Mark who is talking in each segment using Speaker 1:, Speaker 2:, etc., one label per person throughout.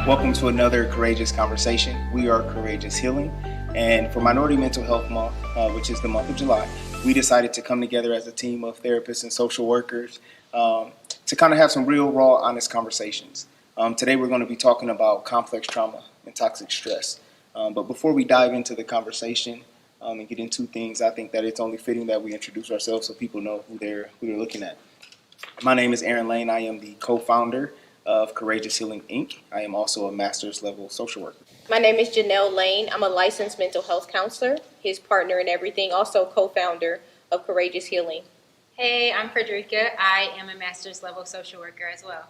Speaker 1: Welcome to another Courageous Conversation. We are Courageous Healing, and for Minority Mental Health Month, which is the month of July, we decided to come together as a team of therapists and social workers to kind of have some real, raw, honest conversations. Today we're going to be talking about complex trauma and toxic stress. But before we dive into the conversation and get into things, I think that it's only fitting that we introduce ourselves so people know who they're looking at. My name is Aaron Lane. I am the co-founder of Courageous Healing, Inc. I am also a master's level social worker.
Speaker 2: My name is Janelle Lane. I'm a licensed mental health counselor, his partner in everything, also co-founder of Courageous Healing.
Speaker 3: Hey, I'm Frederica. I am a master's level social worker as well.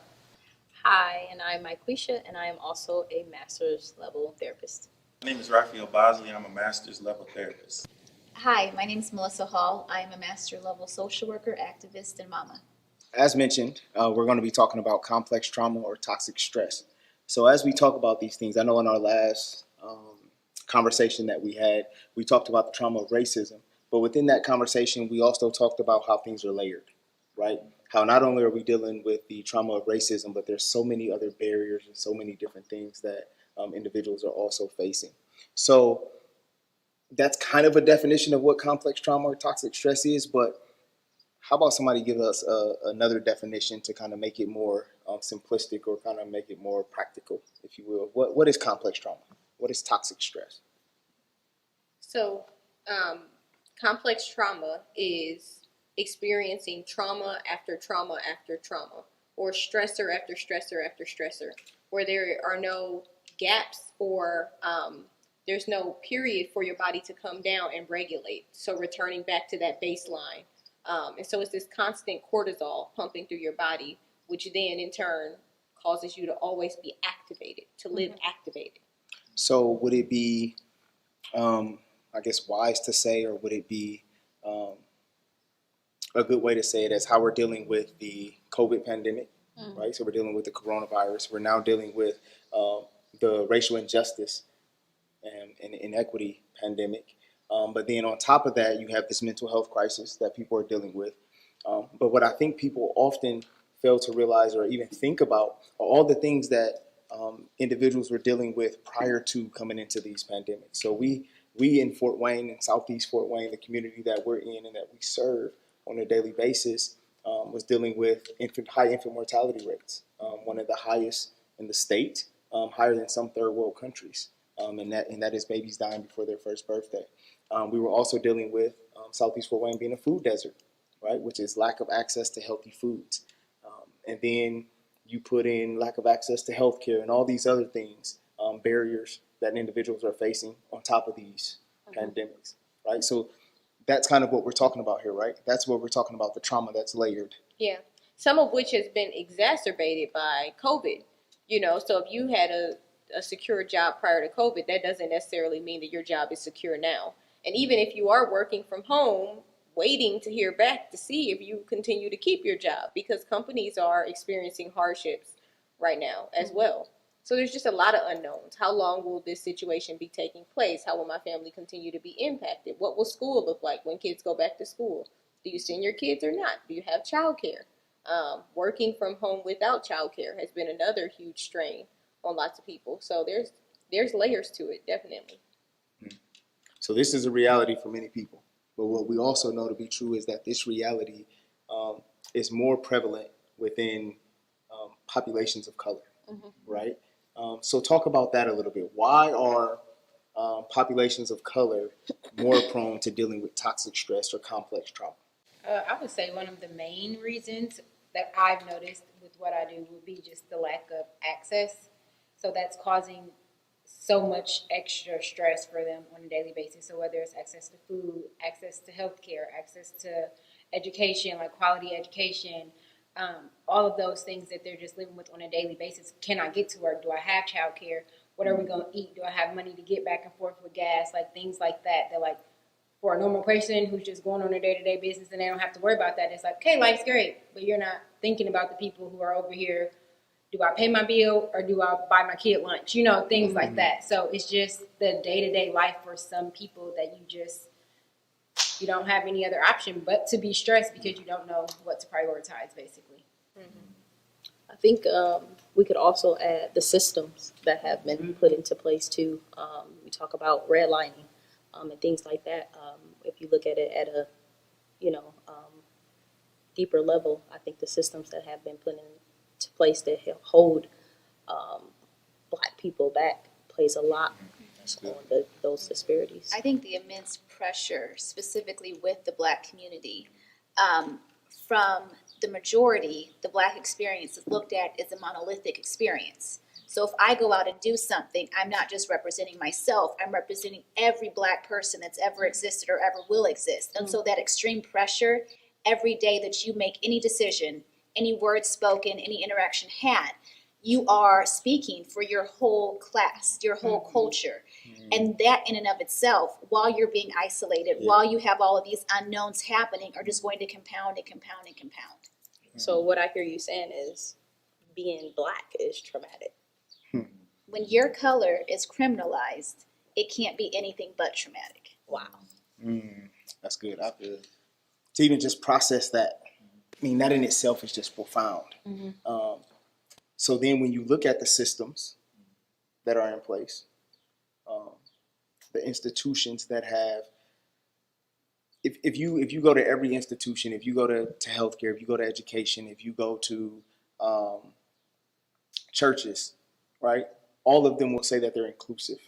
Speaker 4: Hi, and I'm Myquisha, and I am also a master's level therapist.
Speaker 5: My name is Raphael Bosley. I'm a master's level therapist.
Speaker 6: Hi, my name is Melissa Hall. I am a master level social worker, activist, and mama.
Speaker 1: As mentioned, we're going to be talking about complex trauma or toxic stress. So as we talk about these things, I know in our last conversation that we had, we talked about the trauma of racism. But within that conversation, we also talked about how things are layered, right? How not only are we dealing with the trauma of racism, but there's so many other barriers and so many different things that individuals are also facing. So that's kind of a definition of what complex trauma or toxic stress is, but how about somebody give us another definition to kind of make it more simplistic or kind of make it more practical, if you will? What is complex trauma? What is toxic stress?
Speaker 2: So, complex trauma is experiencing trauma after trauma after trauma, or stressor after stressor after stressor, where there are no gaps or there's no period for your body to come down and regulate. So returning back to that baseline. And so it's this constant cortisol pumping through your body, which then in turn causes you to always be activated, to live activated.
Speaker 1: So would it be, I guess, wise to say, or would it be a good way to say it as how we're dealing with the COVID pandemic, right? So we're dealing with the coronavirus. We're now dealing with the racial injustice and inequity pandemic. But then on top of that, you have this mental health crisis that people are dealing with. But what I think people often fail to realize or even think about are all the things that individuals were dealing with prior to coming into these pandemics. So we in Fort Wayne, in Southeast Fort Wayne, the community that we're in and that we serve on a daily basis, was dealing with high infant mortality rates, one of the highest in the state, higher than some third world countries. And that is babies dying before their first birthday. We were also dealing with Southeast Fort Wayne being a food desert, right, which is lack of access to healthy foods. And then you put in lack of access to healthcare and all these other things, barriers that individuals are facing on top of these pandemics, right? So that's kind of what we're talking about here, right? That's what we're talking about, the trauma that's layered.
Speaker 2: Yeah, some of which has been exacerbated by COVID. So if you had a secure job prior to COVID, that doesn't necessarily mean that your job is secure now. And even if you are working from home, waiting to hear back to see if you continue to keep your job, because companies are experiencing hardships right now as well. So there's just a lot of unknowns. How long will this situation be taking place? How will my family continue to be impacted? What will school look like when kids go back to school? Do you send your kids or not? Do you have childcare? Working from home without childcare has been another huge strain on lots of people. So there's layers to it, definitely.
Speaker 1: So this is a reality for many people. But what we also know to be true is that this reality is more prevalent within populations of color, right? So talk about that a little bit. Why are populations of color more prone to dealing with toxic stress or complex trauma?
Speaker 3: I would say one of the main reasons that I've noticed with what I do would be just the lack of access. So that's causing so much extra stress for them on a daily basis. So whether it's access to food, access to healthcare, access to education, like quality education, all of those things that they're just living with on a daily basis. Can I get to work? Do I have childcare? What are we going to eat? Do I have money to get back and forth with gas? Like things like that. They're like, for a normal person who's just going on their day-to-day business and they don't have to worry about that, it's like, okay, life's great, but you're not thinking about the people who are over here. Do I pay my bill or do I buy my kid lunch? Things like that. So it's just the day-to-day life for some people that you don't have any other option but to be stressed because you don't know what to prioritize, basically.
Speaker 4: I think we could also add the systems that have been put into place too. We talk about redlining and things like that. If you look at it at a, you know, deeper level, I think the systems that have been put into place that hold Black people back plays a lot on those disparities.
Speaker 6: I think the immense pressure, specifically with the Black community, from the majority, the Black experience is looked at as a monolithic experience. So if I go out and do something, I'm not just representing myself, I'm representing every Black person that's ever existed or ever will exist. And so that extreme pressure, every day that you make any decision, any word spoken, any interaction had, you are speaking for your whole class, your whole culture. And that in and of itself, while you're being isolated, while you have all of these unknowns happening, are just going to compound and compound and compound.
Speaker 4: So what I hear you saying is being Black is traumatic.
Speaker 6: When your color is criminalized, it can't be anything but traumatic.
Speaker 4: Wow.
Speaker 1: That's good. I feel to even just process that. I mean, that in itself is just profound. So then when you look at the systems that are in place, the institutions that have, if you go to every institution, if you go to healthcare, if you go to education, if you go to churches, right, all of them will say that they're inclusive,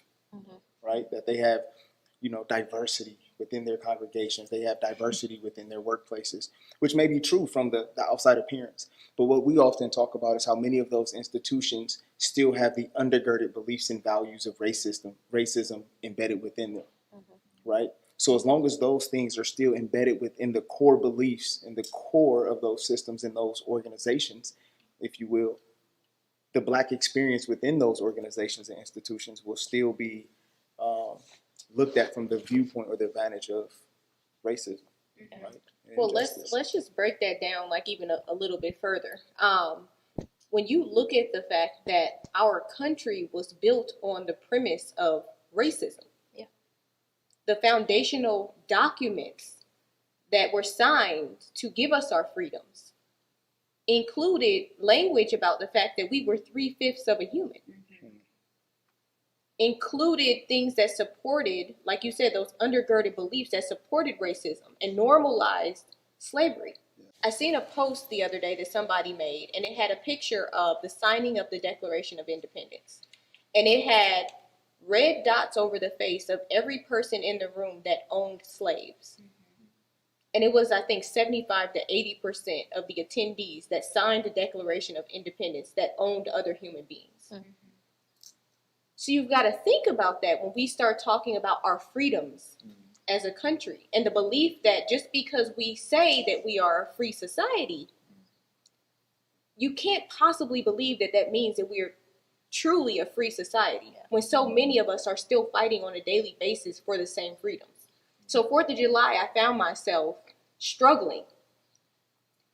Speaker 1: right, that they have, diversity within their congregations, they have diversity within their workplaces, which may be true from the outside appearance. But what we often talk about is how many of those institutions still have the undergirded beliefs and values of racism embedded within them, right? So as long as those things are still embedded within the core beliefs and the core of those systems and those organizations, if you will, the Black experience within those organizations and institutions will still be looked at from the viewpoint or the vantage of racism, right?
Speaker 2: Well, let's just break that down like even a little bit further. When you look at the fact that our country was built on the premise of racism, the foundational documents that were signed to give us our freedoms included language about the fact that we were 3/5 of a human. Included things that supported, like you said, those undergirded beliefs that supported racism and normalized slavery. I seen a post the other day that somebody made, and it had a picture of the signing of the Declaration of Independence. And it had red dots over the face of every person in the room that owned slaves. And it was, I think, 75 to 80% of the attendees that signed the Declaration of Independence that owned other human beings. So you've got to think about that when we start talking about our freedoms as a country, and the belief that just because we say that we are a free society, you can't possibly believe that that means that we're truly a free society when so many of us are still fighting on a daily basis for the same freedoms. So 4th of July, I found myself struggling,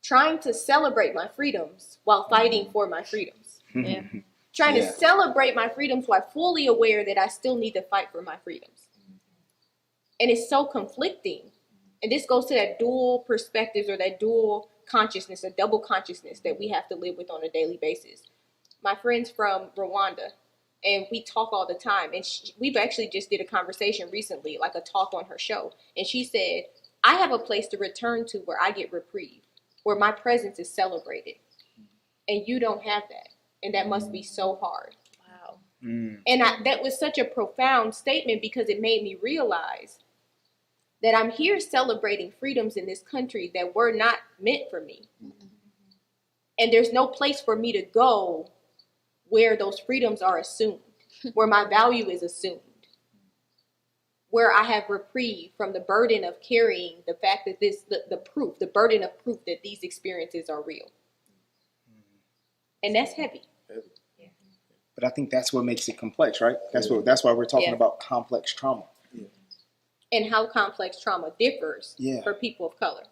Speaker 2: trying to celebrate my freedoms while fighting for my freedoms. Trying to celebrate my freedoms while fully aware that I still need to fight for my freedoms. And it's so conflicting. And this goes to that dual perspectives or that dual consciousness, a double consciousness that we have to live with on a daily basis. My friend's from Rwanda, and we talk all the time. And we've actually just did a conversation recently, like a talk on her show. And she said, I have a place to return to where I get reprieve, where my presence is celebrated. And you don't have that. And that must be so hard.
Speaker 4: Wow.
Speaker 2: And that was such a profound statement because it made me realize that I'm here celebrating freedoms in this country that were not meant for me. And there's no place for me to go where those freedoms are assumed, where my value is assumed, where I have reprieve from the burden of carrying the fact that the burden of proof that these experiences are real. And that's heavy.
Speaker 1: But I think that's what makes it complex, right? That's why we're talking about complex trauma.
Speaker 2: And how complex trauma differs for people of color.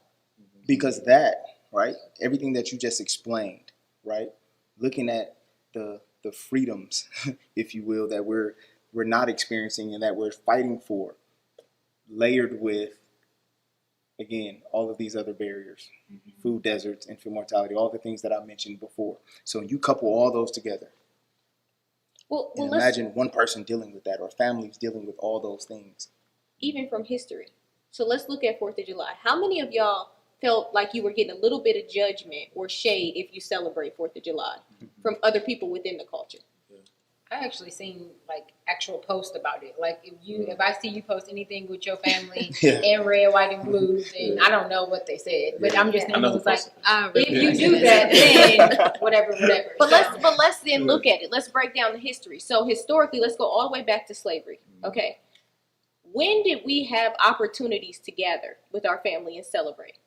Speaker 1: Because that, right, everything that you just explained, right, looking at the freedoms, if you will, that we're not experiencing and that we're fighting for, layered with again, all of these other barriers, food deserts, infant mortality, all the things that I mentioned before. So you couple all those together.
Speaker 2: Well,
Speaker 1: And
Speaker 2: let's,
Speaker 1: imagine one person dealing with that, or families dealing with all those things.
Speaker 2: even from history. So let's look at 4th of July. How many of y'all felt like you were getting a little bit of judgment or shade if you celebrate 4th of July from other people within the culture?
Speaker 3: I actually seen like actual posts about it. Like if I see you post anything with your family
Speaker 1: Yeah.
Speaker 3: in red, white, and blue, then I don't know what they said. But I'm just
Speaker 5: I
Speaker 3: thinking
Speaker 5: know
Speaker 3: it
Speaker 5: who
Speaker 3: was like,
Speaker 5: posted
Speaker 3: if you do that, then whatever.
Speaker 2: But
Speaker 3: So,
Speaker 2: let's then look at it. Let's break down the history. So historically, let's go all the way back to slavery. Okay. When did we have opportunities to gather with our family and celebrate?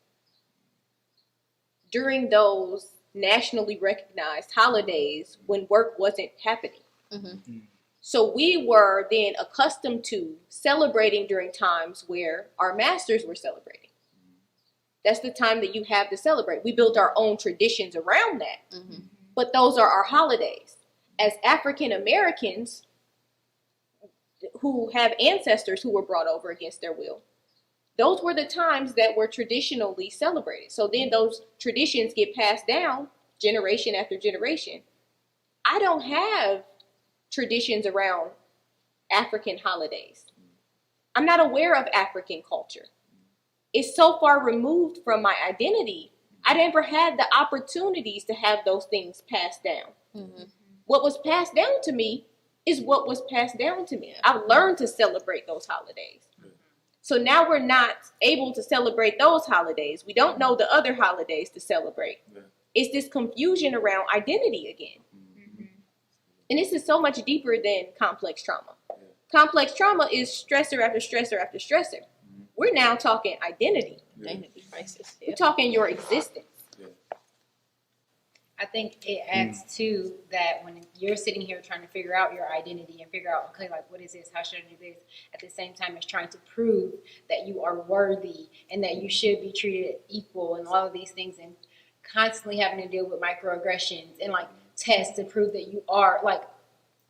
Speaker 2: During those nationally recognized holidays when work wasn't happening. So we were then accustomed to celebrating during times where our masters were celebrating. That's the time that you have to celebrate. We built our own traditions around that. But those are our holidays. As African Americans who have ancestors who were brought over against their will, those were the times that were traditionally celebrated. So then those traditions get passed down generation after generation. I don't have traditions around African holidays. I'm not aware of African culture. It's so far removed from my identity. I never had the opportunities to have those things passed down. What was passed down to me is what was passed down to me. I've learned to celebrate those holidays. So now we're not able to celebrate those holidays. We don't know the other holidays to celebrate. It's this confusion around identity again. And this is so much deeper than complex trauma. Complex trauma is stressor after stressor after stressor. We're now talking identity.
Speaker 4: Identity crisis.
Speaker 2: We're talking your existence.
Speaker 3: I think it adds to that when you're sitting here trying to figure out your identity and figure out, okay, like, what is this? How should I do this? At the same time, it's trying to prove that you are worthy and that you should be treated equal and all of these things, and constantly having to deal with microaggressions and like tests to prove that you are like,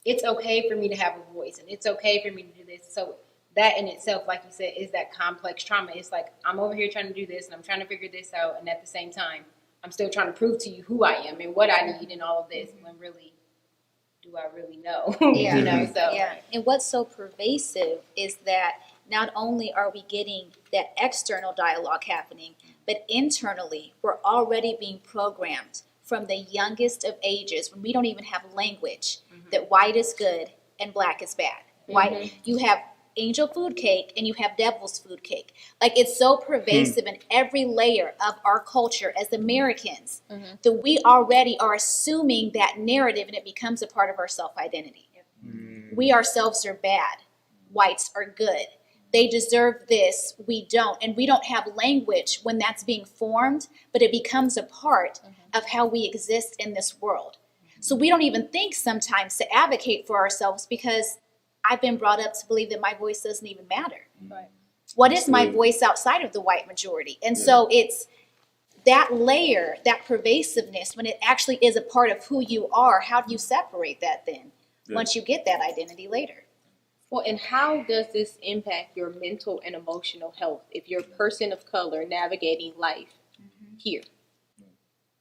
Speaker 3: it's okay for me to have a voice and it's okay for me to do this. So that in itself, like you said, is that complex trauma. It's like, I'm over here trying to do this and I'm trying to figure this out, and at the same time, I'm still trying to prove to you who I am and what I need and all of this, when really, do I really know?
Speaker 6: Yeah.
Speaker 3: You know, so.
Speaker 6: Yeah, and what's so pervasive is that not only are we getting that external dialogue happening, but internally, we're already being programmed from the youngest of ages, when we don't even have language, that white is good and black is bad. White, you have angel food cake and you have devil's food cake. Like, it's so pervasive in every layer of our culture as Americans that we already are assuming that narrative, and it becomes a part of our self-identity. We ourselves are bad. Whites are good. They deserve this. We don't. And we don't have language when that's being formed, but it becomes a part of how we exist in this world. So we don't even think sometimes to advocate for ourselves, because I've been brought up to believe that my voice doesn't even matter.
Speaker 3: Right.
Speaker 6: What is my voice outside of the white majority? And so it's that layer, that pervasiveness, when it actually is a part of who you are. How do you separate that then, once you get that identity later?
Speaker 2: Well, and how does this impact your mental and emotional health if you're a person of color navigating life here?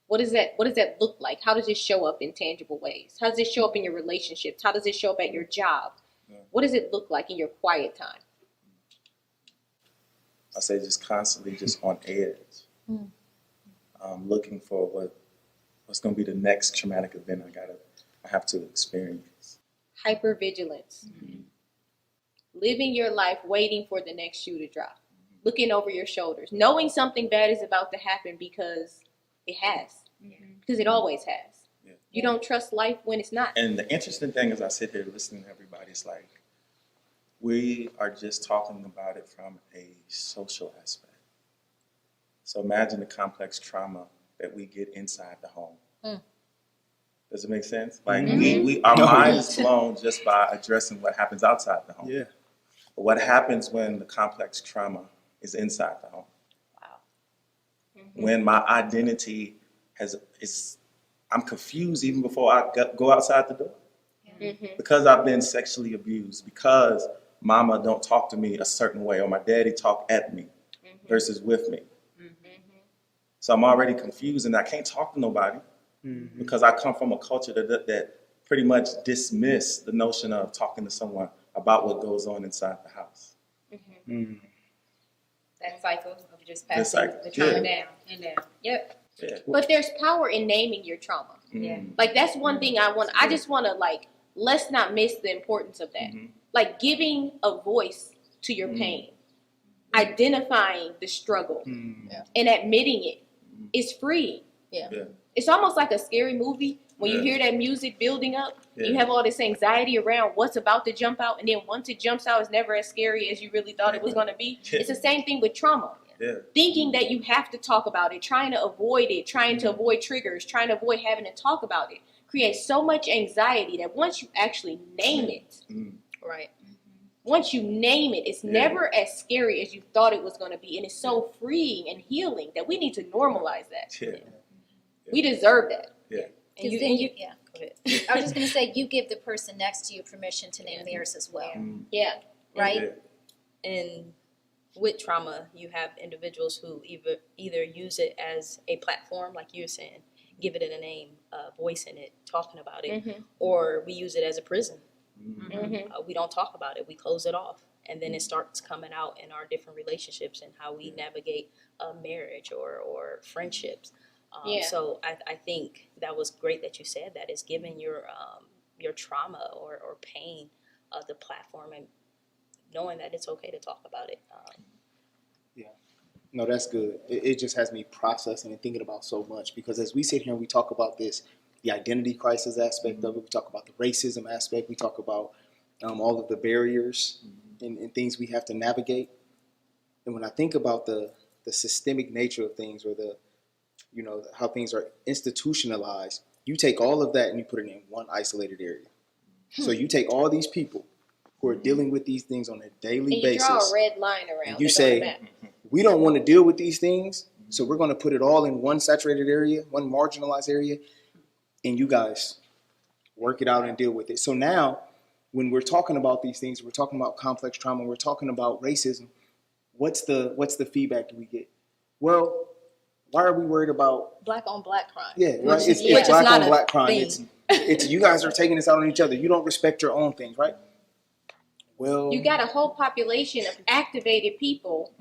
Speaker 2: What does that look like? How does it show up in tangible ways? How does it show up in your relationships? How does it show up at your job? What does it look like in your quiet time?
Speaker 5: I say just constantly just on edge, looking for what's going to be the next traumatic event I have to experience.
Speaker 2: Hypervigilance. Living your life waiting for the next shoe to drop. Looking over your shoulders. Knowing something bad is about to happen because it has. Because it always has. You don't trust life when it's not.
Speaker 5: And the interesting thing is, I sit here listening to everybody, it's like, we are just talking about it from a social aspect. So imagine the complex trauma that we get inside the home. Does it make sense? Like, our mind is blown just by addressing what happens outside the home. But what happens when the complex trauma is inside the home? When my identity I'm confused even before I go outside the door. Because I've been sexually abused, because mama don't talk to me a certain way, or my daddy talk at me. versus with me. So I'm already confused and I can't talk to nobody because I come from a culture that pretty much dismiss the notion of talking to someone about what goes on inside the house.
Speaker 3: That cycle of just
Speaker 5: That
Speaker 3: passing
Speaker 5: cycle,
Speaker 3: the trauma
Speaker 5: yeah.
Speaker 3: down and down. Yep.
Speaker 5: Yeah.
Speaker 2: But there's power in naming your trauma.
Speaker 3: Yeah.
Speaker 2: Like that's one thing I just want to like, let's not miss the importance of that. Like giving a voice to your pain, identifying the struggle and admitting it is freeing.
Speaker 4: Yeah.
Speaker 5: Yeah.
Speaker 2: It's almost like a scary movie when you hear that music building up.
Speaker 5: Yeah.
Speaker 2: You have all this anxiety around what's about to jump out, and then once it jumps out, it's never as scary as you really thought it was going to be. It's the same thing with trauma.
Speaker 5: Yeah.
Speaker 2: Thinking that you have to talk about it, trying to avoid it, trying to avoid triggers, trying to avoid having to talk about it, creates so much anxiety that once you actually name it,
Speaker 4: Right.
Speaker 2: once you name it, it's never as scary as you thought it was going to be. And it's so freeing and healing that we need to normalize that.
Speaker 5: Yeah.
Speaker 2: We deserve that.
Speaker 5: Yeah.
Speaker 6: Because
Speaker 4: you-
Speaker 6: then
Speaker 4: and
Speaker 6: you,
Speaker 4: you-
Speaker 6: yeah.
Speaker 4: Go ahead.
Speaker 6: I was just going to say, you give the person next to you permission to name theirs as well,
Speaker 2: Yeah.
Speaker 6: right?
Speaker 5: Yeah.
Speaker 4: And with trauma, you have individuals who either use it as a platform, like you were saying, give it a name, voicing it, talking about it, or we use it as a prison. We don't talk about it. We close it off. And then it starts coming out in our different relationships and how we navigate marriage or friendships. So I think that was great that you said that. It's giving your trauma or pain the platform and knowing that it's okay to talk about it.
Speaker 1: No, that's good. It just has me processing and thinking about so much because as we sit here and we talk about this, the identity crisis aspect of it, we talk about the racism aspect, we talk about all of the barriers and things we have to navigate. And when I think about the systemic nature of things or how things are institutionalized, you take all of that and you put it in one isolated area. So you take all these people who are dealing with these things on a daily
Speaker 2: And you
Speaker 1: basis.
Speaker 2: draw a red line around
Speaker 1: And you
Speaker 2: it
Speaker 1: say,
Speaker 2: on the map.
Speaker 1: we don't want to deal with these things, so we're going to put it all in one saturated area, one marginalized area, and you guys work it out and deal with it. So now, when we're talking about these things, we're talking about complex trauma, we're talking about racism, what's the feedback that we get? Well, why are we worried about
Speaker 4: Black on black crime.
Speaker 1: right?
Speaker 4: Which
Speaker 1: It's
Speaker 4: is
Speaker 1: black
Speaker 4: not
Speaker 1: on
Speaker 4: a
Speaker 1: black crime.
Speaker 4: thing.
Speaker 1: It's you guys are taking this out on each other. You don't respect your own things, right? Well,
Speaker 2: You got a whole population of activated people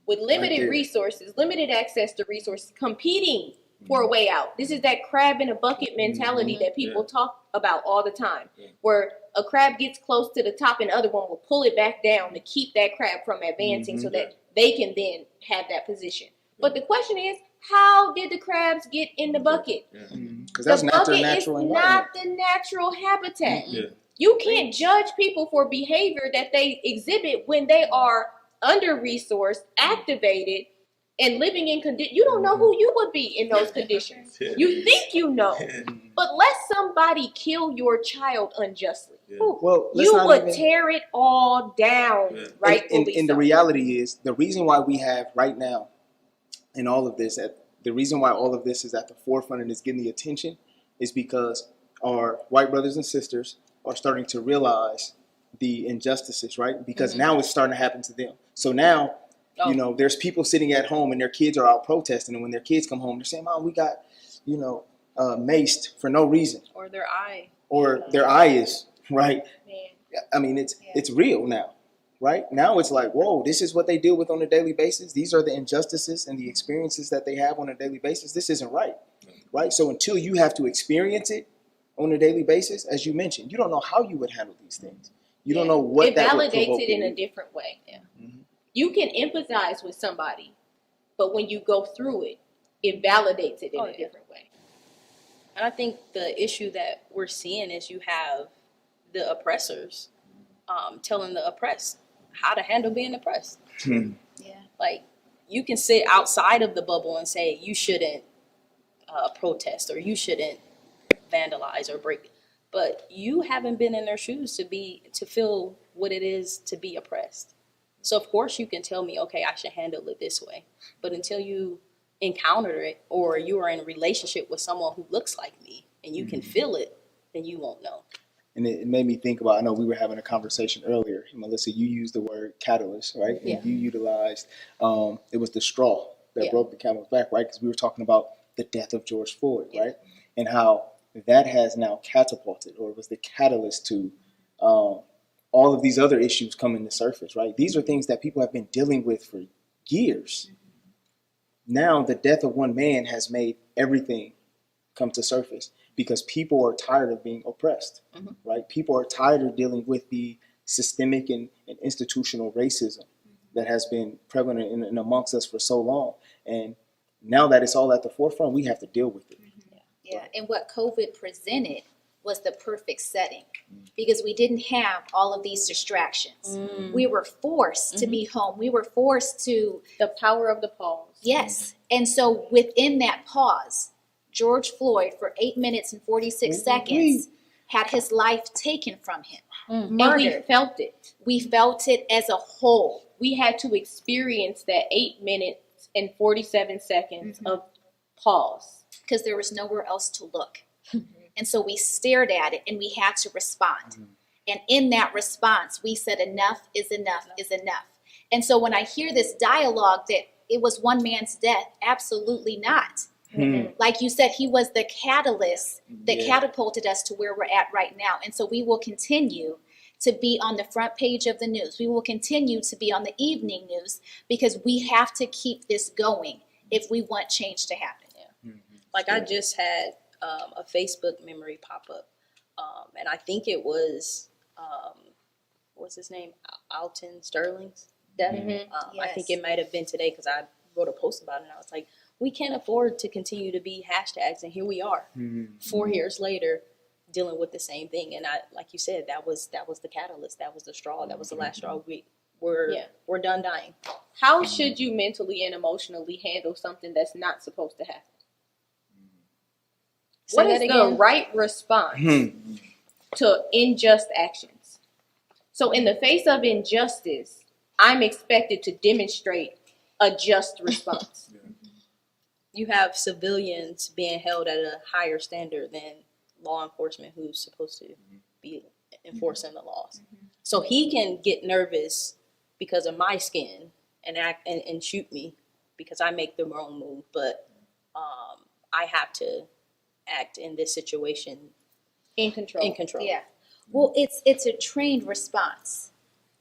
Speaker 2: with limited
Speaker 1: there.
Speaker 2: resources, limited access to resources, competing for a way out. This is that crab in a bucket mentality that people talk about all the time, where a crab gets close to the top and the other one will pull it back down to keep that crab from advancing so that they can then have that position. But the question is, how did the crabs get in the bucket?
Speaker 1: because that's
Speaker 2: The
Speaker 1: not their
Speaker 2: bucket
Speaker 1: natural
Speaker 2: is
Speaker 1: environment.
Speaker 2: not the natural habitat.
Speaker 5: Yeah.
Speaker 2: You can't judge people for behavior that they exhibit when they are under-resourced, activated, and living in conditions. You don't know who you would be in those conditions. You think you know, but let somebody kill your child unjustly. Ooh,
Speaker 1: Well, let's
Speaker 2: you
Speaker 1: not
Speaker 2: would
Speaker 1: even-
Speaker 2: tear it all down, rightfully
Speaker 1: And
Speaker 2: so.
Speaker 1: the reality is, the reason why we have right now, in all of this, the reason why all of this is at the forefront and is getting the attention, is because our white brothers and sisters are starting to realize the injustices, right? Because now it's starting to happen to them. So now, there's people sitting at home and their kids are out protesting, and when their kids come home, they're saying, "Mom, we got, maced for no reason,"
Speaker 4: Or their eye.
Speaker 1: or their eye is right.
Speaker 2: Man.
Speaker 1: I mean, it's real now, right? Now it's like, whoa, this is what they deal with on a daily basis. These are the injustices and the experiences that they have on a daily basis. This isn't right, right? So until you have to experience it on a daily basis, as you mentioned, you don't know how you would handle these things. You don't know what
Speaker 2: it
Speaker 1: that would
Speaker 2: validates
Speaker 1: provoke
Speaker 2: it in
Speaker 1: you.
Speaker 2: a different way. You can empathize with somebody, but when you go through it, it validates it in a different way.
Speaker 4: And I think the issue that we're seeing is you have the oppressors telling the oppressed how to handle being oppressed.
Speaker 6: Yeah.
Speaker 4: Like, you can sit outside of the bubble and say you shouldn't protest or you shouldn't vandalize or break, but you haven't been in their shoes to feel what it is to be oppressed. So of course you can tell me, okay, I should handle it this way, but until you encounter it or you are in a relationship with someone who looks like me and you can feel it, then you won't know.
Speaker 1: And it made me think about, I know we were having a conversation earlier. Melissa, you used the word catalyst, right?
Speaker 4: Yeah.
Speaker 1: And you utilized, it was the straw that
Speaker 4: Yeah.
Speaker 1: broke the camel's back, right? Because we were talking about the death of George Floyd,
Speaker 4: Yeah.
Speaker 1: right? And how that has now catapulted, or was the catalyst to all of these other issues coming to surface, right? These are things that people have been dealing with for years. Now the death of one man has made everything come to surface because people are tired of being oppressed, right? People are tired of dealing with the systemic and institutional racism that has been prevalent in amongst us for so long. And now that it's all at the forefront, we have to deal with it.
Speaker 6: Yeah, and what COVID presented was the perfect setting because we didn't have all of these distractions. We were forced to be home. We were forced to,
Speaker 2: The power of the pause.
Speaker 6: yes. And so within that pause, George Floyd, for 8 minutes and 46 seconds, had his life taken from him.
Speaker 2: And we
Speaker 6: Murdered.
Speaker 2: felt it.
Speaker 6: We felt it as a whole.
Speaker 2: We had to experience that 8 minutes and 47 seconds of pause.
Speaker 6: Because there was nowhere else to look. And so we stared at it and we had to respond. And in that response, we said enough is enough is enough. And so when I hear this dialogue that it was one man's death, absolutely not. Like you said, he was the catalyst that catapulted us to where we're at right now. And so we will continue to be on the front page of the news. We will continue to be on the evening news because we have to keep this going if we want change to happen.
Speaker 4: Like I just had a Facebook memory pop up, and I think it was what's his name, Alton Sterling's death. I think it might have been today because I wrote a post about it. And I was like, we can't afford to continue to be hashtags, and here we are, 4 years later, dealing with the same thing. And I, like you said, that was the catalyst, that was the straw, that was the last straw. We're done dying.
Speaker 2: How should you mentally and emotionally handle something that's not supposed to happen? What is the right response to unjust actions? So in the face of injustice, I'm expected to demonstrate a just response.
Speaker 4: You have civilians being held at a higher standard than law enforcement who's supposed to be enforcing the laws. So he can get nervous because of my skin and act and shoot me because I make the wrong move, but I have to act in this situation
Speaker 2: In control.
Speaker 6: Yeah. Well, it's a trained response.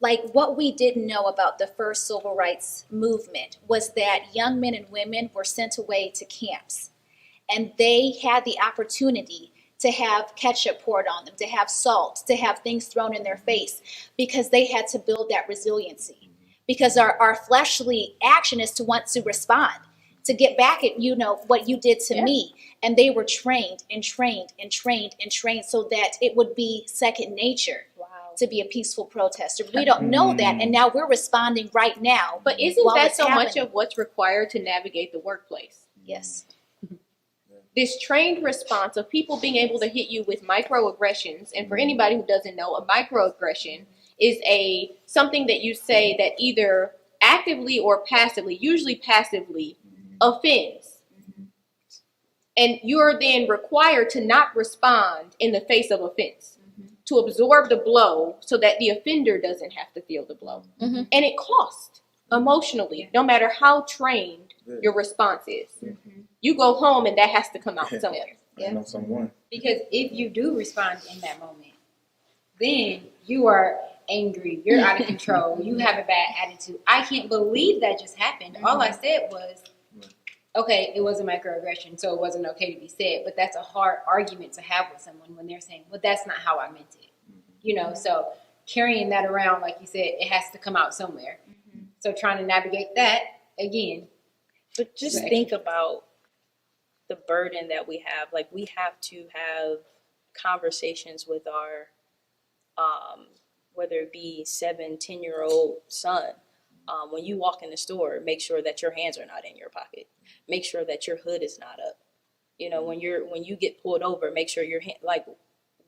Speaker 6: Like what we didn't know about the first civil rights movement was that young men and women were sent away to camps and they had the opportunity to have ketchup poured on them, to have salt, to have things thrown in their face because they had to build that resiliency. Because our fleshly action is to want to respond, to get back at, what you did to me. And they were trained and trained and trained and trained so that it would be second nature to be a peaceful protester. We don't know that, and now we're responding right now.
Speaker 2: But isn't that so much of what's required to navigate the workplace?
Speaker 6: Yes.
Speaker 2: This trained response of people being able to hit you with microaggressions, and for anybody who doesn't know, a microaggression is something that you say that either actively or passively, usually passively, offends. And you're then required to not respond in the face of offense, to absorb the blow so that the offender doesn't have to feel the blow. And it costs emotionally, no matter how trained your response is. You go home and that has to come out somewhere.
Speaker 3: Because if you do respond in that moment, then you are angry, you're out of control, you have a bad attitude. I can't believe that just happened. All I said was, okay, it was a microaggression, so it wasn't okay to be said. But that's a hard argument to have with someone when they're saying, well, that's not how I meant it. So carrying that around, like you said, it has to come out somewhere. So trying to navigate that, again.
Speaker 4: But just think about the burden that we have. Like, we have to have conversations with our, whether it be 7-10-year-old son. When you walk in the store, make sure that your hands are not in your pocket. Make sure that your hood is not up. When you get pulled over, make sure your hand,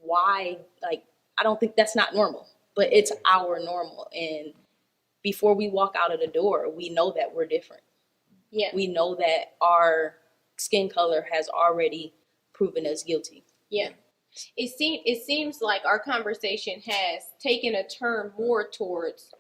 Speaker 4: why, I don't think that's not normal, but it's our normal. And before we walk out of the door, we know that we're different.
Speaker 2: Yeah.
Speaker 4: We know that our skin color has already proven us guilty.
Speaker 2: Yeah. It seems like our conversation has taken a turn more towards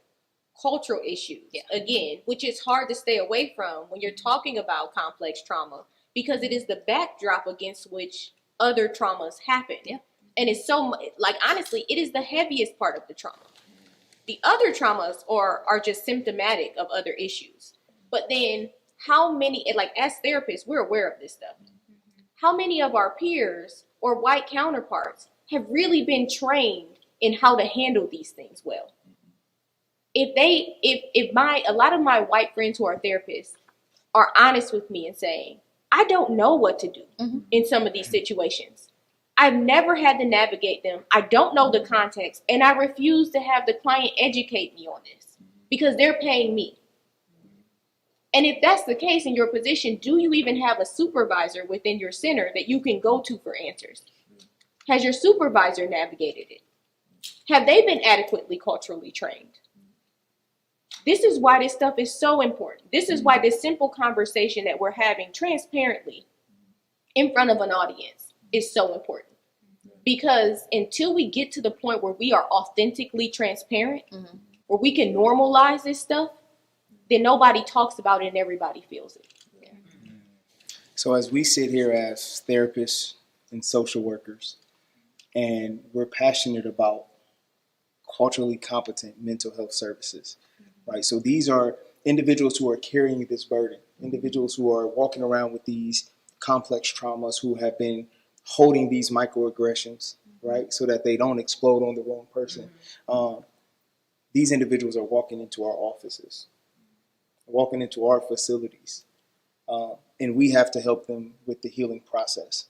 Speaker 2: cultural issues again, which is hard to stay away from when you're talking about complex trauma, because it is the backdrop against which other traumas happen.
Speaker 4: Yeah.
Speaker 2: And it's so, like, honestly, it is the heaviest part of the trauma. The other traumas are just symptomatic of other issues. But then how many, like, as therapists, we're aware of this stuff. How many of our peers or white counterparts have really been trained in how to handle these things well? A lot of my white friends who are therapists are honest with me and saying, I don't know what to do in some of these situations. I've never had to navigate them. I don't know the context, and I refuse to have the client educate me on this because they're paying me. And if that's the case in your position, do you even have a supervisor within your center that you can go to for answers? Has your supervisor navigated it? Have they been adequately culturally trained? This is why this stuff is so important. This is why this simple conversation that we're having transparently in front of an audience is so important. Because until we get to the point where we are authentically transparent, where we can normalize this stuff, then nobody talks about it and everybody feels it.
Speaker 1: So as we sit here as therapists and social workers, and we're passionate about culturally competent mental health services, right? So these are individuals who are carrying this burden, individuals who are walking around with these complex traumas, who have been holding these microaggressions, right? So that they don't explode on the wrong person. These individuals are walking into our offices, walking into our facilities, and we have to help them with the healing process.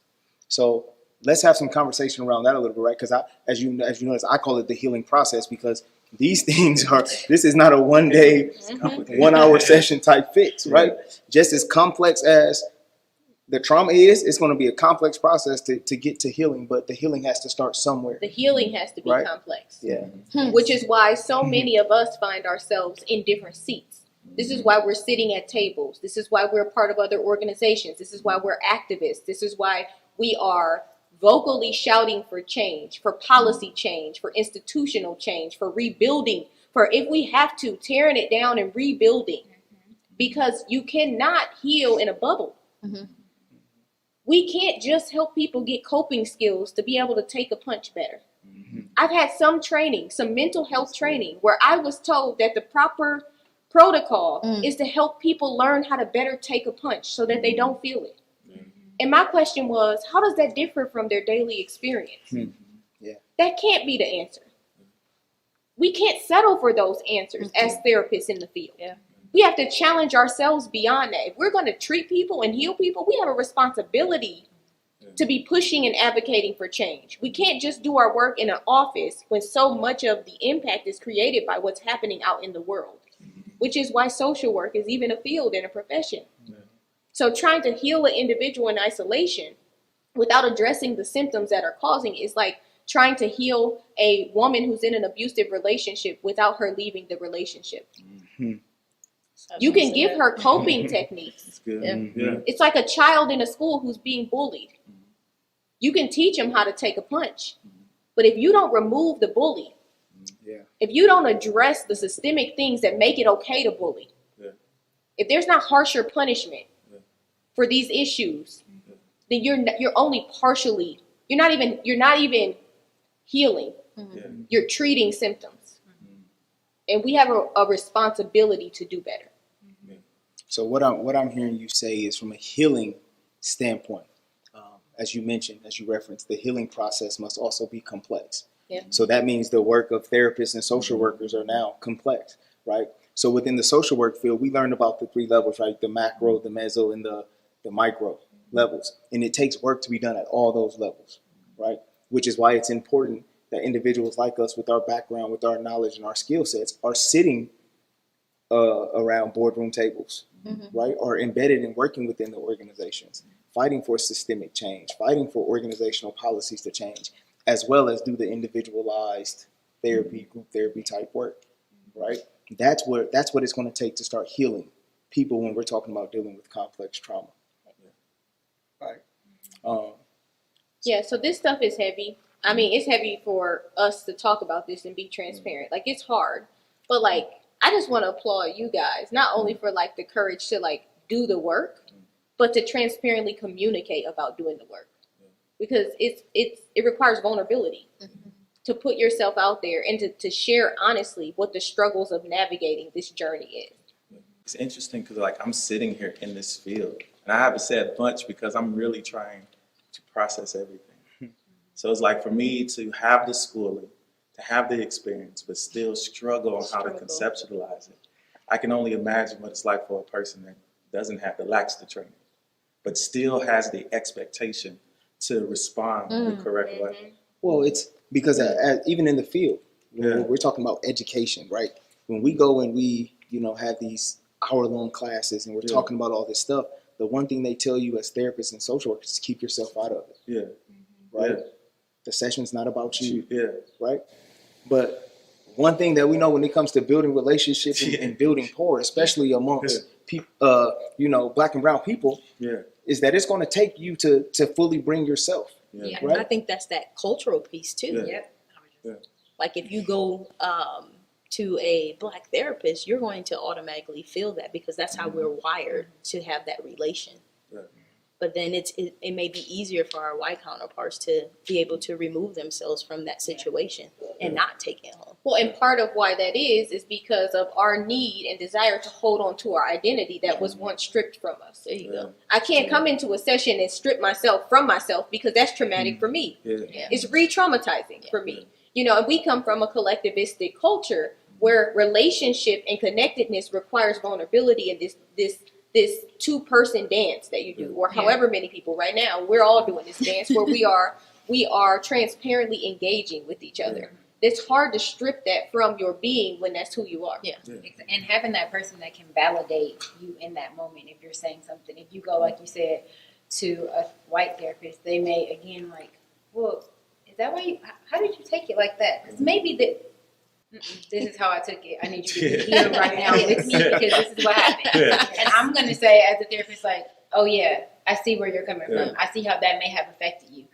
Speaker 1: So let's have some conversation around that a little bit, right? Because as you notice, I call it the healing process, because these things this is not a 1 day, 1 hour session type fix, right? Just as complex as the trauma is, it's going to be a complex process to get to healing, but the healing has to start somewhere.
Speaker 2: The healing has to be
Speaker 1: Right.
Speaker 2: complex.
Speaker 1: Yeah.
Speaker 2: Which is why so many of us find ourselves in different seats. This is why we're sitting at tables. This is why we're part of other organizations. This is why we're activists. This is why we are vocally shouting for change, for policy change, for institutional change, for rebuilding, for, if we have to, tearing it down and rebuilding. Because you cannot heal in a bubble. We can't just help people get coping skills to be able to take a punch better. I've had some training, some mental health training, where I was told that the proper protocol is to help people learn how to better take a punch so that they don't feel it. And my question was, how does that differ from their daily experience? That can't be the answer. We can't settle for those answers as therapists in the field. We have to challenge ourselves beyond that. If we're going to treat people and heal people, we have a responsibility to be pushing and advocating for change. We can't just do our work in an office when so much of the impact is created by what's happening out in the world, which is why social work is even a field and a profession. So trying to heal an individual in isolation without addressing the symptoms that are causing it is like trying to heal a woman who's in an abusive relationship without her leaving the relationship. You can give her coping techniques. It's like a child in a school who's being bullied. You can teach them how to take a punch. But if you don't remove the bully, if you don't address the systemic things that make it okay to bully, if there's not harsher punishment for these issues, then you're only partially, you're not even healing. You're treating symptoms. And we have a responsibility to do better.
Speaker 1: So what I'm hearing you say is, from a healing standpoint, as you mentioned, as you referenced, the healing process must also be complex. So that means the work of therapists and social workers are now complex, right? So within the social work field, we learned about the 3 levels, right? The macro, the meso, and the micro levels. And it takes work to be done at all those levels, right? Which is why it's important that individuals like us, with our background, with our knowledge and our skill sets, are sitting around boardroom tables, right? Or embedded and working within the organizations, fighting for systemic change, fighting for organizational policies to change, as well as do the individualized therapy, group therapy type work, right? That's what it's going to take to start healing people when we're talking about dealing with complex trauma, right?
Speaker 2: Yeah, so this stuff is heavy. I mean, it's heavy for us to talk about this and be transparent. Like, it's hard. But, like, I just want to applaud you guys, not only for, like, the courage to, like, do the work, but to transparently communicate about doing the work. Because it requires vulnerability to put yourself out there and to share honestly what the struggles of navigating this journey is.
Speaker 5: It's interesting because, like, I'm sitting here in this field, and I haven't said much because I'm really trying to process everything. So it's like for me to have the schooling, to have the experience, but still struggle on how to conceptualize it. I can only imagine what it's like for a person that lacks the training, but still has the expectation to respond the correct way.
Speaker 1: Well, it's because even in the field, we're talking about education, right? When we go and we, have these hour-long classes and we're talking about all this stuff, the one thing they tell you as therapists and social workers is keep yourself out of it.
Speaker 5: Yeah.
Speaker 1: Right?
Speaker 5: Yeah.
Speaker 1: The session's not about you.
Speaker 5: Yeah.
Speaker 1: Right? But one thing that we know when it comes to building relationships and building rapport, especially amongst people, Black and brown people, is that it's going to take you to fully bring yourself.
Speaker 4: Yeah,
Speaker 1: Right?
Speaker 4: I think that's that cultural piece too.
Speaker 5: Yeah.
Speaker 4: Like if you go to a Black therapist, you're going to automatically feel that because that's how we're wired to have that relation.
Speaker 5: Yeah.
Speaker 4: But then it may be easier for our white counterparts to be able to remove themselves from that situation and not take it home.
Speaker 2: Well, and part of why that is because of our need and desire to hold on to our identity that was once stripped from us. There you go. I can't come into a session and strip myself from myself because that's traumatic for me. It's re-traumatizing for me. And we come from a collectivistic culture where relationship and connectedness requires vulnerability and this two-person dance that you do, or however many people right now, we're all doing this dance where we are transparently engaging with each other. It's hard to strip that from your being when that's who you are.
Speaker 3: And having that person that can validate you in that moment if you're saying something. If you go, like you said, to a white therapist, they may, again, like, well, is that why how did you take it like that? Because maybe this is how I took it. I need you to be here right now with me because this is what happened. And I'm going to say as a therapist, like, oh yeah, I see where you're coming from. I see how that may have affected you.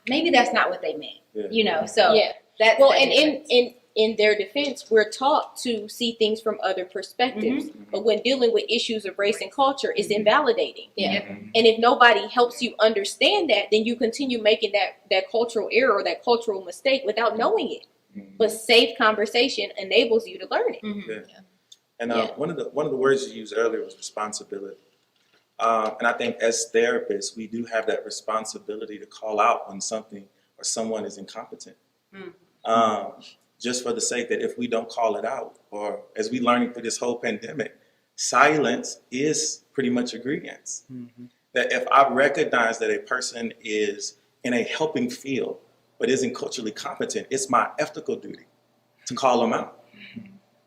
Speaker 3: Maybe that's not what they meant, so that's
Speaker 2: well, and in their defense, we're taught to see things from other perspectives. But when dealing with issues of race and culture, it's invalidating. And if nobody helps you understand that, then you continue making that cultural error or that cultural mistake without knowing it. But safe conversation enables you to learn it.
Speaker 5: And one of the words you used earlier was responsibility. And I think as therapists, we do have that responsibility to call out when something or someone is incompetent. Just for the sake that if we don't call it out, or as we learning through this whole pandemic, silence is pretty much agreement. That if I recognize that a person is in a helping field, but isn't culturally competent, it's my ethical duty to call them out.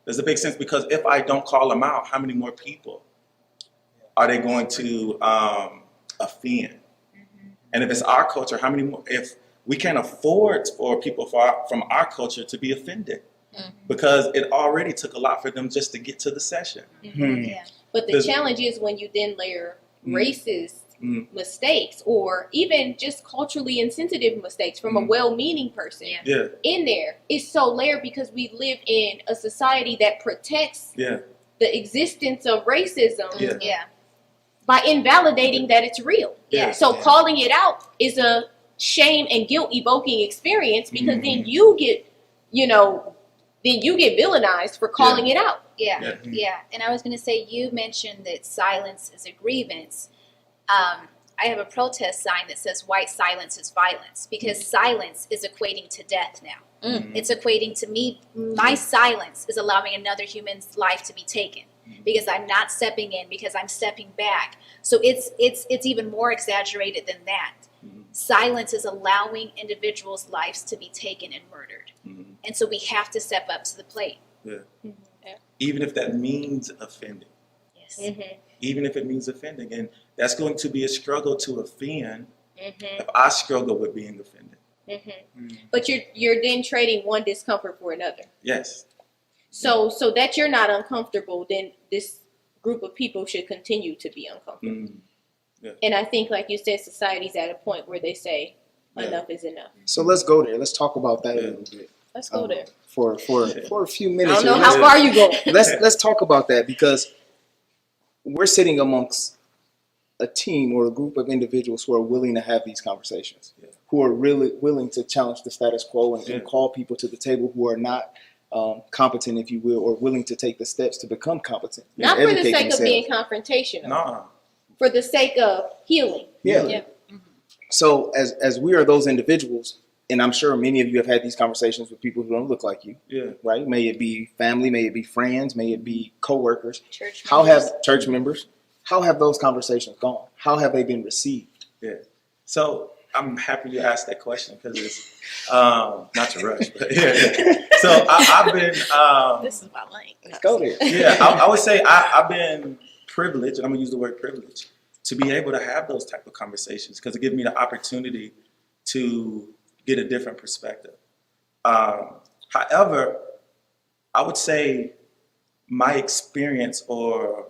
Speaker 5: Does it make sense? Because if I don't call them out, how many more people are they going to offend? And if it's our culture, how many more? If we can't afford for people from our culture to be offended, because it already took a lot for them just to get to the session.
Speaker 2: But the challenge is when you then layer racist mistakes or even just culturally insensitive mistakes from a well-meaning person in there. It's so layered because we live in a society that protects the existence of racism by invalidating that it's real. So calling it out is a shame and guilt evoking experience because then you get villainized for calling it out.
Speaker 6: And I was going to say, you mentioned that silence is a grievance. I have a protest sign that says white silence is violence because silence is equating to death now. It's equating to me, my silence is allowing another human's life to be taken because I'm not stepping in, because I'm stepping back. So it's even more exaggerated than that. Silence is allowing individuals' lives to be taken and murdered. And so we have to step up to the plate.
Speaker 5: Even if that means offending. Even if it means offending. And that's going to be a struggle to offend if I struggle with being offended.
Speaker 2: But you're then trading one discomfort for another.
Speaker 5: Yes.
Speaker 2: So that you're not uncomfortable, then this group of people should continue to be uncomfortable. And I think, like you said, society's at a point where they say, enough is enough.
Speaker 1: So let's go there. Let's talk about that a little bit.
Speaker 4: Let's go there.
Speaker 1: For a few
Speaker 2: I
Speaker 1: minutes.
Speaker 2: don't know
Speaker 1: here.
Speaker 2: how far you go.
Speaker 1: Let's talk about that, because we're sitting amongst a team or a group of individuals who are willing to have these conversations, who are really willing to challenge the status quo and call people to the table who are not competent, if you will, or willing to take the steps to become competent.
Speaker 2: Not
Speaker 1: and
Speaker 2: for the
Speaker 1: educate
Speaker 2: sake of
Speaker 1: themselves.
Speaker 2: being confrontational.
Speaker 5: Nah.
Speaker 2: For the sake of healing.
Speaker 1: Yeah. So as we are those individuals, and I'm sure many of you have had these conversations with people who don't look like you,
Speaker 5: Yeah.
Speaker 1: right? May it be family, may it be friends, may it be coworkers.
Speaker 6: Church
Speaker 1: How
Speaker 6: members.
Speaker 1: have church members? How have those conversations gone? How have they been received?
Speaker 5: Yeah. So I'm happy you asked that question because it's not to rush, but yeah. So I've been
Speaker 4: This is my lane.
Speaker 1: Let's go there.
Speaker 5: yeah. I would say I've been privileged, and I'm gonna use the word privilege, to be able to have those type of conversations because it gives me the opportunity to get a different perspective. However, I would say my experience or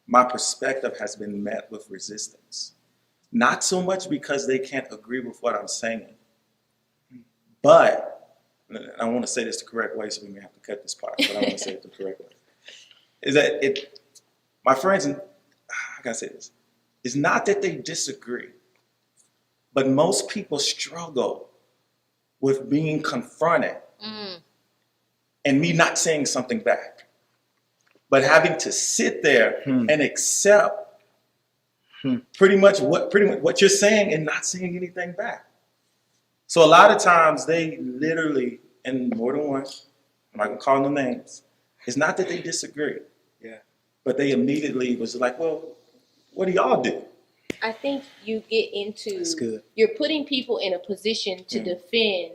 Speaker 5: my perspective has been met with resistance. Not so much because they can't agree with what I'm saying, but, and I want to say this the correct way, so we may have to cut this part, but I want to say it the correct way, is that my friends, and I gotta say this, it's not that they disagree, but most people struggle with being confronted and me not saying something back, but having to sit there and accept pretty much what you're saying and not saying anything back. So a lot of times they literally, and more than one, I'm not gonna call no names, it's not that they disagree, but they immediately was like, well, what do y'all do?
Speaker 2: I think you get into,
Speaker 1: That's good.
Speaker 2: you're putting people in a position to defend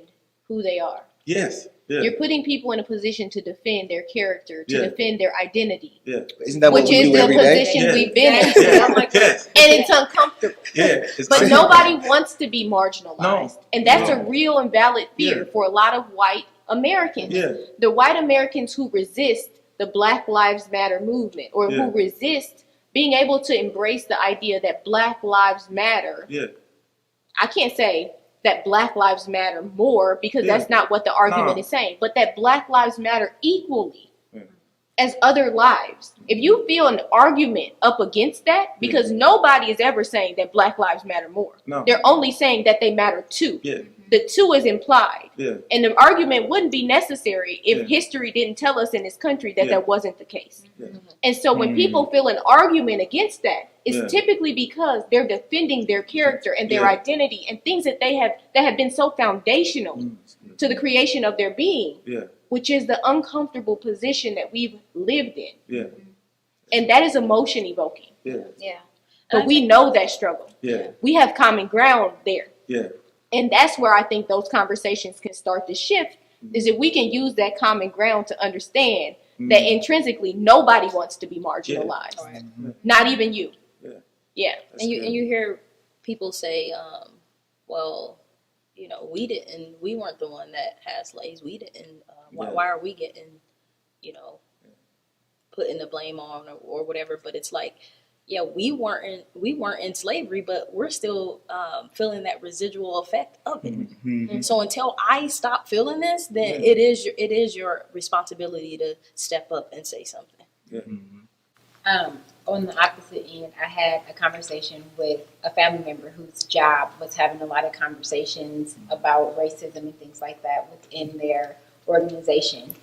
Speaker 2: who they are.
Speaker 5: Yes. Yeah.
Speaker 2: You're putting people in a position to defend their character, to
Speaker 5: Yeah.
Speaker 2: defend their identity,
Speaker 5: Yeah.
Speaker 1: Isn't that what
Speaker 2: which
Speaker 1: we
Speaker 2: is
Speaker 1: do
Speaker 2: the
Speaker 1: every day?
Speaker 2: position
Speaker 5: Yeah.
Speaker 2: we've been in.
Speaker 5: Yes. Yes.
Speaker 2: And it's uncomfortable.
Speaker 5: Yeah. It's
Speaker 2: But
Speaker 5: crazy.
Speaker 2: nobody wants to be marginalized.
Speaker 5: No.
Speaker 2: And that's
Speaker 5: No.
Speaker 2: a real and valid fear
Speaker 5: Yeah.
Speaker 2: for a lot of white Americans.
Speaker 5: Yeah.
Speaker 2: The white Americans who resist the Black Lives Matter movement, or
Speaker 5: Yeah.
Speaker 2: who resist being able to embrace the idea that Black Lives Matter.
Speaker 5: Yeah.
Speaker 2: I can't say that Black Lives Matter more, because
Speaker 5: Yeah.
Speaker 2: that's not what the argument
Speaker 5: No.
Speaker 2: is saying, but that Black Lives Matter equally
Speaker 5: Yeah.
Speaker 2: as other lives. If you feel an argument up against that, because nobody is ever saying that Black Lives Matter more.
Speaker 5: No.
Speaker 2: They're only saying that they matter too.
Speaker 5: Yeah.
Speaker 2: The two is implied.
Speaker 5: Yeah.
Speaker 2: And the argument wouldn't be necessary if
Speaker 5: Yeah.
Speaker 2: history didn't tell us in this country that
Speaker 5: Yeah.
Speaker 2: that wasn't the case.
Speaker 5: Yeah.
Speaker 2: And so when people feel an argument against that, it's
Speaker 5: Yeah.
Speaker 2: typically because they're defending their character and their
Speaker 5: Yeah.
Speaker 2: identity and things that have been so foundational to the creation of their being,
Speaker 5: Yeah.
Speaker 2: which is the uncomfortable position that we've lived in.
Speaker 5: Yeah.
Speaker 2: And that is emotion evoking.
Speaker 5: Yeah.
Speaker 6: Yeah.
Speaker 2: But we know that struggle.
Speaker 5: Yeah.
Speaker 2: We have common ground there.
Speaker 5: Yeah.
Speaker 2: And that's where I think those conversations can start to shift, is if we can use that common ground to understand that intrinsically nobody wants to be marginalized.
Speaker 3: Right.
Speaker 2: Not even you.
Speaker 5: Yeah.
Speaker 2: Yeah.
Speaker 5: That's
Speaker 4: And
Speaker 5: good.
Speaker 4: you hear people say, well, you know, we weren't the one that had slaves. We didn't. Why are we getting, you know, putting the blame on or whatever? But it's like, yeah, we weren't in slavery, but we're still feeling that residual effect of it. So until I stop feeling this, then it is your responsibility to step up and say something.
Speaker 5: Yeah.
Speaker 3: On the opposite end, I had a conversation with a family member whose job was having a lot of conversations about racism and things like that within their organization.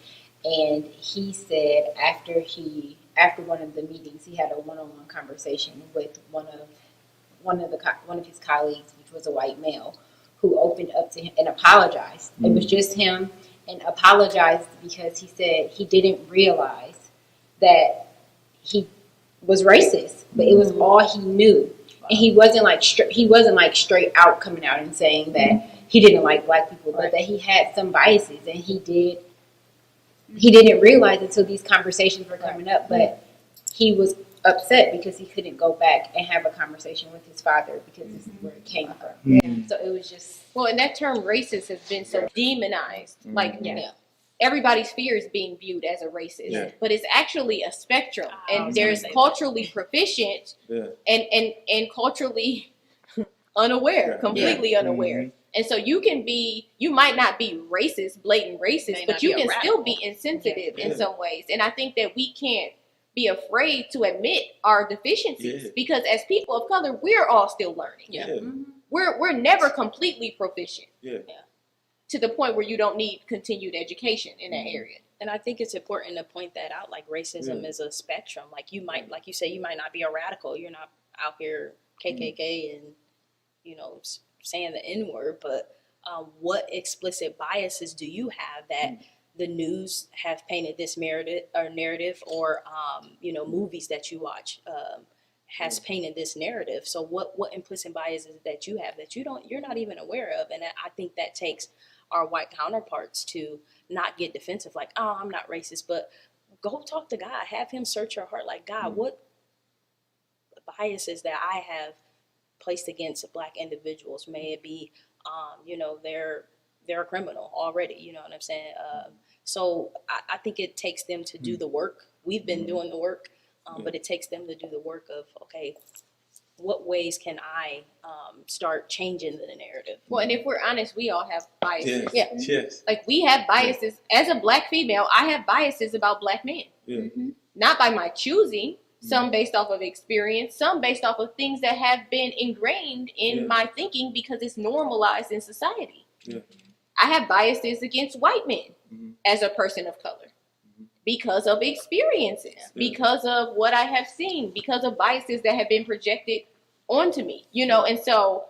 Speaker 3: And he said after one of the meetings, he had a one-on-one conversation with one of his colleagues, which was a white male, who opened up to him and apologized. It was just him, and apologized because he said he didn't realize that he was racist, but it was all he knew, and he wasn't like straight out coming out and saying that he didn't like black people, but that he had some biases, and he didn't realize until these conversations were coming up. But he was upset because he couldn't go back and have a conversation with his father because this is where it came from. So it was just
Speaker 2: Well, and that term racist has been so demonized. Like, everybody's fear is being viewed as a racist.
Speaker 5: Yeah.
Speaker 2: But it's actually a spectrum. And there's culturally proficient
Speaker 5: Yeah.
Speaker 2: and culturally unaware, completely unaware. And so you might not be racist, blatant racist, but you can still be insensitive in some ways. And I think that we can't be afraid to admit our deficiencies because as people of color, we're all still learning. We're never completely proficient. To the point where you don't need continued education in that area.
Speaker 4: And I think it's important to point that out. Like racism is a spectrum. Like you might, like you say, you might not be a radical. You're not out here KKK and, you know, saying the N-word. But what explicit biases do you have that the news have painted this narrative or you know, movies that you watch has painted this narrative? So what implicit biases that you have that you're not even aware of? And I think that takes our white counterparts to not get defensive, like, oh, I'm not racist, but go talk to God, have him search your heart, like, God, what biases that I have placed against Black individuals? May it be, you know, they're a criminal already, you know what I'm saying? So I think it takes them to do the work. We've been doing the work, but it takes them to do the work of, okay, what ways can I start changing the narrative?
Speaker 2: Well, and if we're honest, we all have biases.
Speaker 5: Yes.
Speaker 2: Like we have biases. As a Black female, I have biases about Black men. Not by my choosing, some based off of experience, some based off of things that have been ingrained in my thinking because it's normalized in society. I have biases against white men as a person of color. Because of experiences, because of what I have seen, because of biases that have been projected onto me, you know, and so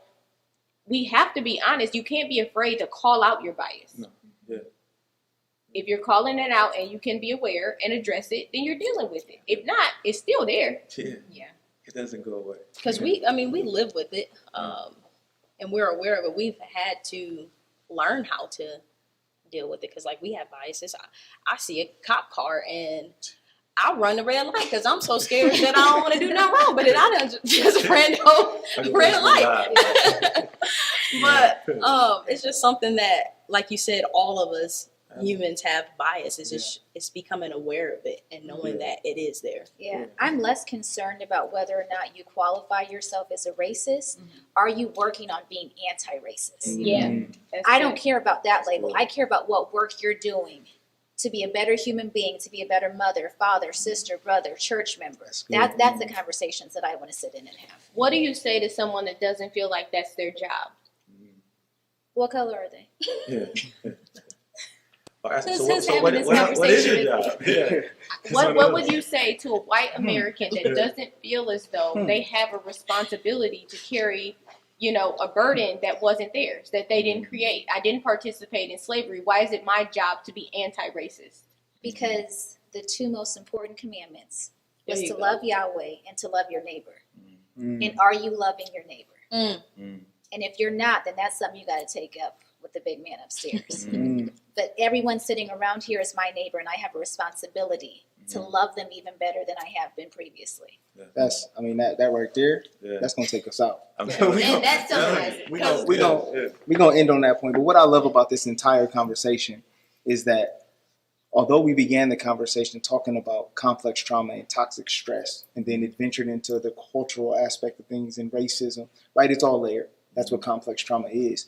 Speaker 2: we have to be honest. You can't be afraid to call out your bias. If you're calling it out and you can be aware and address it, then you're dealing with it. If not, it's still there.
Speaker 5: It doesn't go away.
Speaker 4: Because we live with it, and we're aware of it. We've had to learn how to deal with it because like we have biases. I see a cop car and I run the red light because I'm so scared that I don't want to do nothing wrong, but then I done just ran the red light. But it's just something that, like you said, all of us humans have bias. It's just it's becoming aware of it and knowing that it is there.
Speaker 6: I'm less concerned about whether or not you qualify yourself as a racist. Are you working on being anti-racist? I don't care about that label. I care about what work you're doing to be a better human being, to be a better mother, father, sister, brother, church member. That's the conversations that I want to sit in and have.
Speaker 2: What do you say to someone that doesn't feel like that's their job?
Speaker 6: What color are they?
Speaker 5: So what is your job?
Speaker 2: What would you say to a white American that doesn't feel as though they have a responsibility to carry, you know, a burden that wasn't theirs, that they didn't create? I didn't participate in slavery. Why is it my job to be anti-racist?
Speaker 6: Because the two most important commandments is to love Yahweh and to love your neighbor. And are you loving your neighbor? And if you're not, then that's something you got to take up with the big man upstairs. But everyone sitting around here is my neighbor, and I have a responsibility to love them even better than I have been previously.
Speaker 1: That's, I mean, that right there, that's going to take us out.
Speaker 2: And that's something
Speaker 1: We're going to end on that point. But what I love about this entire conversation is that although we began the conversation talking about complex trauma and toxic stress, and then it ventured into the cultural aspect of things and racism, right? It's all layered. That's what complex trauma is.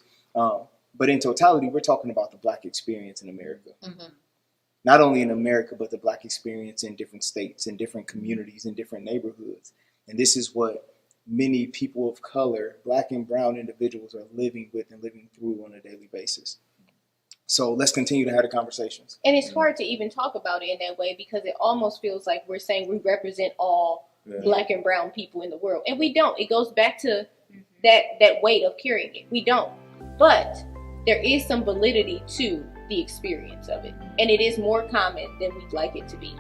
Speaker 1: But in totality, we're talking about the Black experience in America. Not only in America, but the Black experience in different states, in different communities, in different neighborhoods. And this is what many people of color, Black and brown individuals, are living with and living through on a daily basis. So let's continue to have the conversations.
Speaker 2: And it's hard to even talk about it in that way because it almost feels like we're saying we represent all Black and brown people in the world. And we don't. It goes back to that weight of carrying it. We don't. But there is some validity to the experience of it. And it is more common than we'd like it to be.